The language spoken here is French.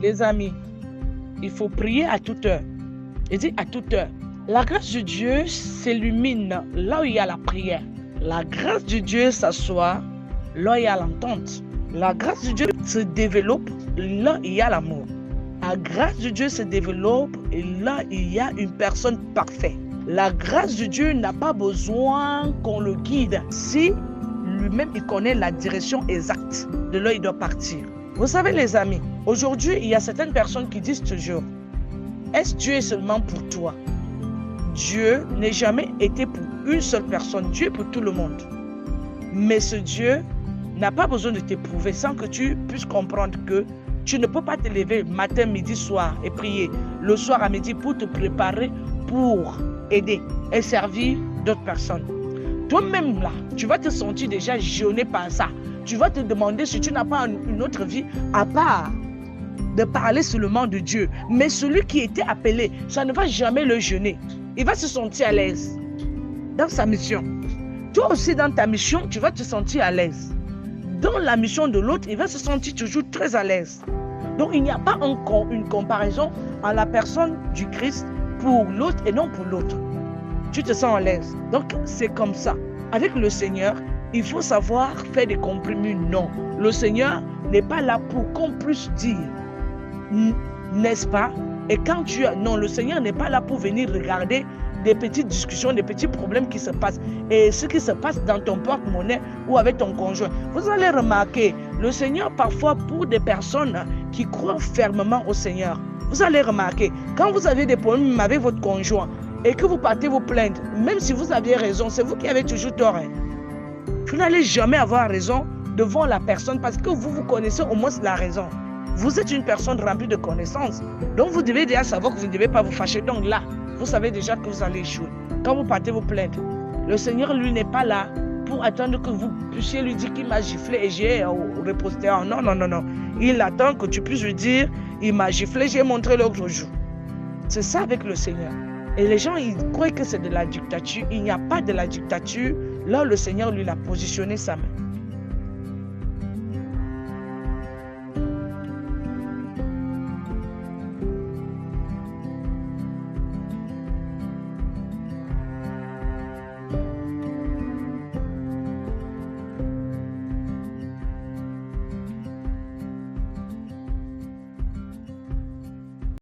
Les amis, il faut prier à toute heure. Il dit à toute heure. La grâce de Dieu s'illumine là où il y a la prière. La grâce de Dieu s'assoit là où il y a l'entente. La grâce de Dieu se développe là où il y a l'amour. La grâce de Dieu se développe là où il y a une personne parfaite. La grâce de Dieu n'a pas besoin qu'on le guide si lui-même il connaît la direction exacte de là où il doit partir. Vous savez les amis, aujourd'hui il y a certaines personnes qui disent toujours, est-ce Dieu est seulement pour toi? Dieu n'est jamais été pour une seule personne, Dieu est pour tout le monde. Mais ce Dieu n'a pas besoin de t'éprouver sans que tu puisses comprendre que tu ne peux pas te lever matin, midi, soir et prier le soir à midi pour te préparer pour aider et servir d'autres personnes. Toi-même là, tu vas te sentir déjà jeûné par ça. Tu vas te demander si tu n'as pas une autre vie à part de parler seulement de Dieu. Mais celui qui était appelé, ça ne va jamais le jeûner. Il va se sentir à l'aise dans sa mission. Toi aussi dans ta mission, tu vas te sentir à l'aise. Dans la mission de l'autre, il va se sentir toujours très à l'aise. Donc il n'y a pas encore une comparaison à la personne du Christ pour l'autre et non pour l'autre. Tu te sens à l'aise. Donc c'est comme ça. Avec le Seigneur, il faut savoir faire des compromis. Non, le Seigneur n'est pas là pour qu'on puisse dire, n'est-ce pas? Et quand tu as... Non, le Seigneur n'est pas là pour venir regarder des petites discussions, des petits problèmes qui se passent. Et ce qui se passe dans ton porte-monnaie ou avec ton conjoint. Vous allez remarquer, le Seigneur parfois pour des personnes qui croient fermement au Seigneur. Vous allez remarquer, quand vous avez des problèmes avec votre conjoint et que vous partez vous plaindre, même si vous aviez raison, c'est vous qui avez toujours tort. Vous n'allez jamais avoir raison devant la personne parce que vous connaissez au moins la raison. Vous êtes une personne remplie de connaissances. Donc vous devez déjà savoir que vous ne devez pas vous fâcher. Donc là, vous savez déjà que vous allez échouer. Quand vous partez vous plaindre, le Seigneur lui n'est pas là pour attendre que vous puissiez lui dire qu'il m'a giflé et j'ai riposté. Non, non, non, non. Il attend que tu puisses lui dire, il m'a giflé, j'ai montré l'autre jour. C'est ça avec le Seigneur. Et les gens, ils croient que c'est de la dictature. Il n'y a pas de la dictature. Là, le Seigneur lui a positionné sa main.